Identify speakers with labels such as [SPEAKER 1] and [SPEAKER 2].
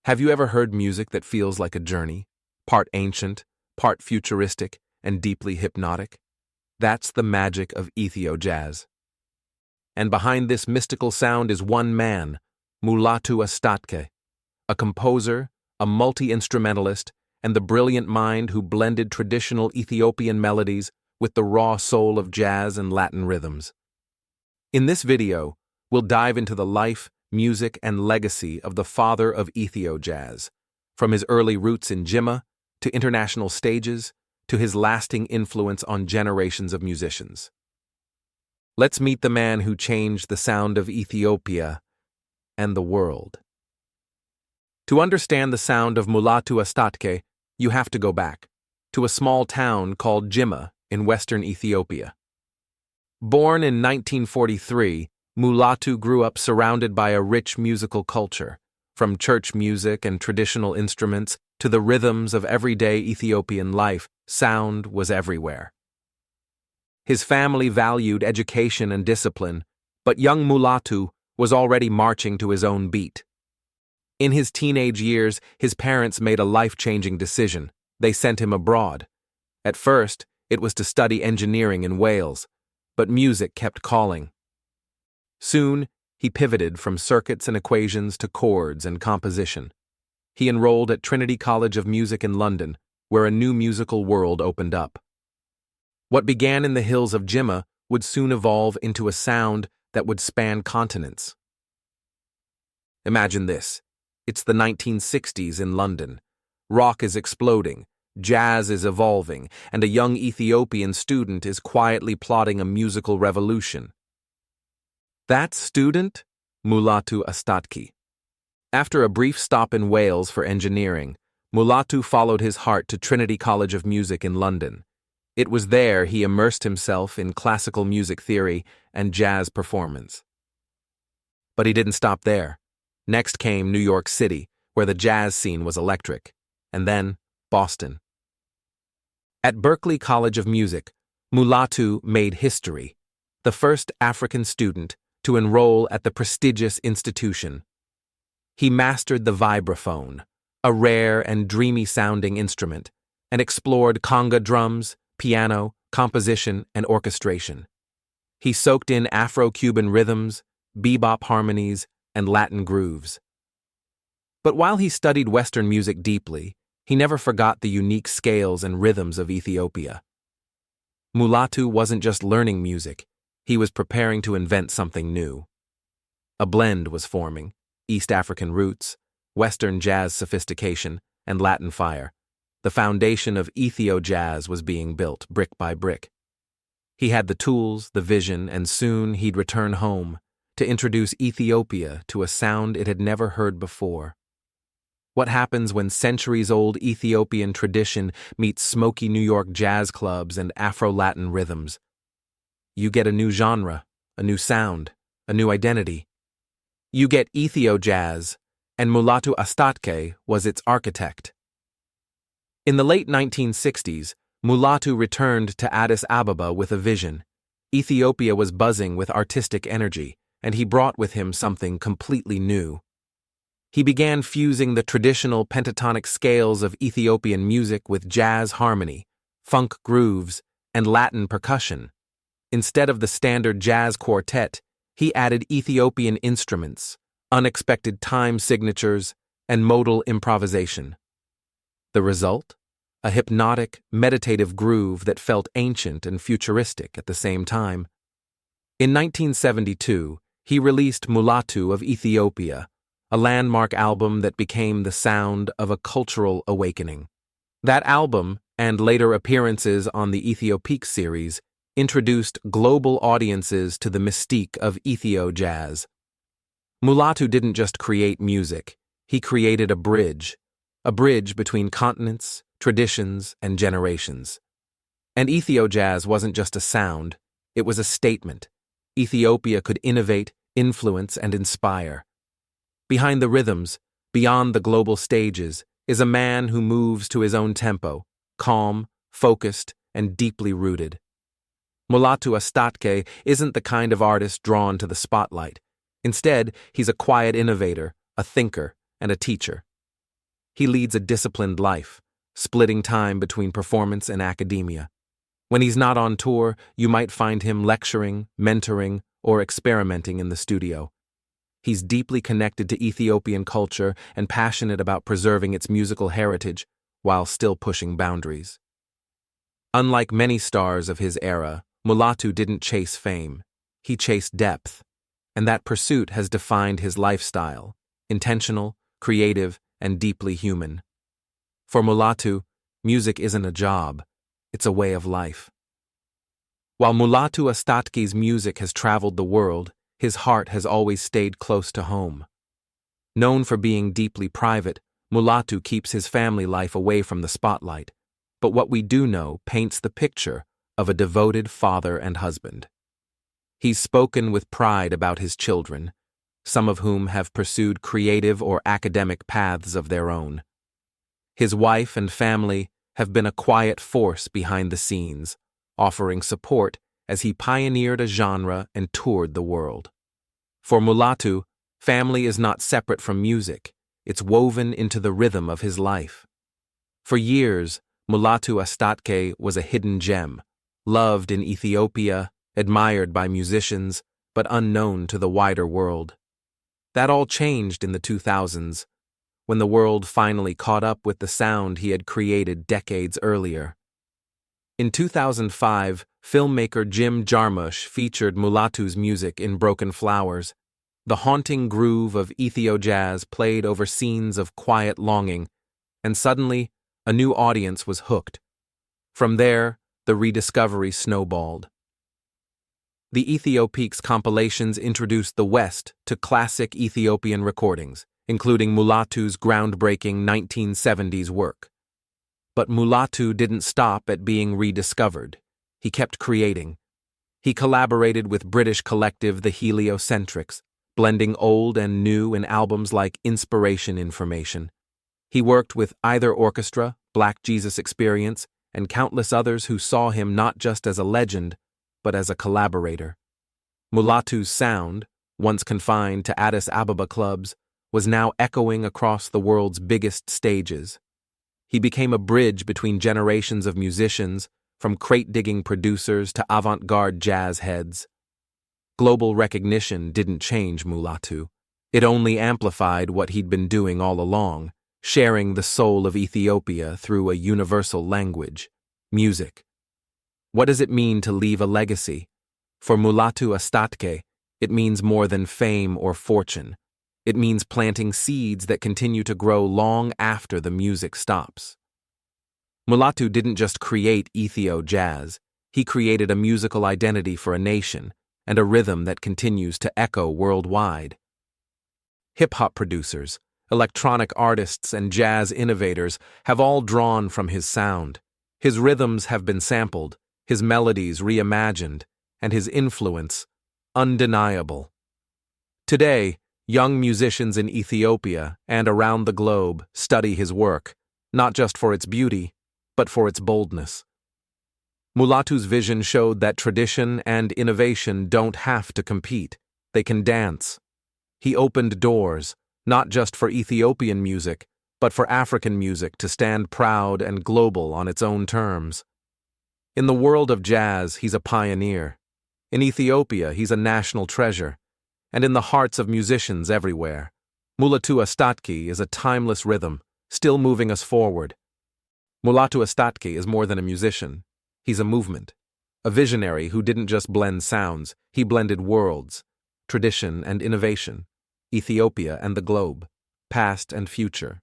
[SPEAKER 1] Have you ever heard music that feels like a journey, part ancient, part futuristic, and deeply hypnotic? That's the magic of Ethio-Jazz. And behind this mystical sound is one man, Mulatu Astatke, a composer, a multi-instrumentalist, and the brilliant mind who blended traditional Ethiopian melodies with the raw soul of jazz and Latin rhythms. In this video, we'll dive into the life, music, and legacy of the father of Ethio-Jazz, from his early roots in Jimma to international stages to his lasting influence on generations of musicians. Let's meet the man who changed the sound of Ethiopia and the world. To understand the sound of Mulatu Astatke, you have to go back to a small town called Jimma in western Ethiopia. Born in 1943, Mulatu grew up surrounded by a rich musical culture, from church music and traditional instruments to the rhythms of everyday Ethiopian life. Sound was everywhere. His family valued education and discipline, but young Mulatu was already marching to his own beat. In his teenage years, his parents made a life-changing decision. They sent him abroad. At first, it was to study engineering in Wales, but music kept calling. Soon, he pivoted from circuits and equations to chords and composition. He enrolled at Trinity College of Music in London, where a new musical world opened up. What began in the hills of Jimma would soon evolve into a sound that would span continents. Imagine this. It's the 1960s in London. Rock is exploding, jazz is evolving, and a young Ethiopian student is quietly plotting a musical revolution. That student? Mulatu Astatke. After a brief stop in Wales for engineering, Mulatu followed his heart to Trinity College of Music in London. It was there he immersed himself in classical music theory and jazz performance. But he didn't stop there. Next came New York City, where the jazz scene was electric, and then Boston. At Berklee College of Music, Mulatu made history, the first African student to enroll at the prestigious institution. He mastered the vibraphone, a rare and dreamy-sounding instrument, and explored conga drums, piano, composition, and orchestration. He soaked in Afro-Cuban rhythms, bebop harmonies, and Latin grooves. But while he studied Western music deeply, he never forgot the unique scales and rhythms of Ethiopia. Mulatu wasn't just learning music, he was preparing to invent something new. A blend was forming: East African roots, Western jazz sophistication, and Latin fire. The foundation of Ethio-Jazz was being built brick by brick. He had the tools, the vision, and soon he'd return home to introduce Ethiopia to a sound it had never heard before. What happens when centuries-old Ethiopian tradition meets smoky New York jazz clubs and Afro-Latin rhythms? You get a new genre, a new sound, a new identity. You get Ethio-Jazz, and Mulatu Astatke was its architect. In the late 1960s, Mulatu returned to Addis Ababa with a vision. Ethiopia was buzzing with artistic energy, and he brought with him something completely new. He began fusing the traditional pentatonic scales of Ethiopian music with jazz harmony, funk grooves, and Latin percussion. Instead of the standard jazz quartet, he added Ethiopian instruments, unexpected time signatures, and modal improvisation. The result? A hypnotic, meditative groove that felt ancient and futuristic at the same time. In 1972, he released Mulatu of Ethiopia, a landmark album that became the sound of a cultural awakening. That album, and later appearances on the Ethio-Peak series, introduced global audiences to the mystique of Ethio-Jazz. Mulatu didn't just create music, he created a bridge between continents, traditions, and generations. And Ethio-Jazz wasn't just a sound, it was a statement. Ethiopia could innovate, influence, and inspire. Behind the rhythms, beyond the global stages, is a man who moves to his own tempo, calm, focused, and deeply rooted. Mulatu Astatke isn't the kind of artist drawn to the spotlight. Instead, he's a quiet innovator, a thinker, and a teacher. He leads a disciplined life, splitting time between performance and academia. When he's not on tour, you might find him lecturing, mentoring, or experimenting in the studio. He's deeply connected to Ethiopian culture and passionate about preserving its musical heritage while still pushing boundaries. Unlike many stars of his era, Mulatu didn't chase fame. He chased depth, and that pursuit has defined his lifestyle: intentional, creative, and deeply human. For Mulatu, music isn't a job, it's a way of life. While Mulatu Astatke's music has traveled the world, his heart has always stayed close to home. Known for being deeply private, Mulatu keeps his family life away from the spotlight, but what we do know paints the picture of a devoted father and husband. He's spoken with pride about his children, some of whom have pursued creative or academic paths of their own. His wife and family have been a quiet force behind the scenes, offering support as he pioneered a genre and toured the world. For Mulatu, family is not separate from music, it's woven into the rhythm of his life. For years, Mulatu Astatke was a hidden gem, loved in Ethiopia, admired by musicians, but unknown to the wider world. That all changed in the 2000s, when the world finally caught up with the sound he had created decades earlier. In 2005, filmmaker Jim Jarmusch featured Mulatu's music in Broken Flowers. The haunting groove of Ethio-Jazz played over scenes of quiet longing, and suddenly, a new audience was hooked. From there, the rediscovery snowballed. The Ethio-Peaks compilations introduced the West to classic Ethiopian recordings, including Mulatu's groundbreaking 1970s work. But Mulatu didn't stop at being rediscovered. He kept creating. He collaborated with British collective the Heliocentrics, blending old and new in albums like Inspiration Information. He worked with Either Orchestra, Black Jesus Experience, and countless others who saw him not just as a legend, but as a collaborator. Mulatu's sound, once confined to Addis Ababa clubs, was now echoing across the world's biggest stages. He became a bridge between generations of musicians, from crate-digging producers to avant-garde jazz heads. Global recognition didn't change Mulatu. It only amplified what he'd been doing all along, sharing the soul of Ethiopia through a universal language: music. What does it mean to leave a legacy? For Mulatu Astatke, it means more than fame or fortune. It means planting seeds that continue to grow long after the music stops. Mulatu didn't just create Ethio-Jazz, he created a musical identity for a nation and a rhythm that continues to echo worldwide. Hip-hop producers, electronic artists, and jazz innovators have all drawn from his sound. His rhythms have been sampled, his melodies reimagined, and his influence undeniable. Today, young musicians in Ethiopia and around the globe study his work, not just for its beauty, but for its boldness. Mulatu's vision showed that tradition and innovation don't have to compete, they can dance. He opened doors, not just for Ethiopian music, but for African music to stand proud and global on its own terms. In the world of jazz, he's a pioneer. In Ethiopia, he's a national treasure. And in the hearts of musicians everywhere, Mulatu Astatke is a timeless rhythm, still moving us forward. Mulatu Astatke is more than a musician. He's a movement, a visionary who didn't just blend sounds, he blended worlds, tradition and innovation, Ethiopia and the globe, past and future.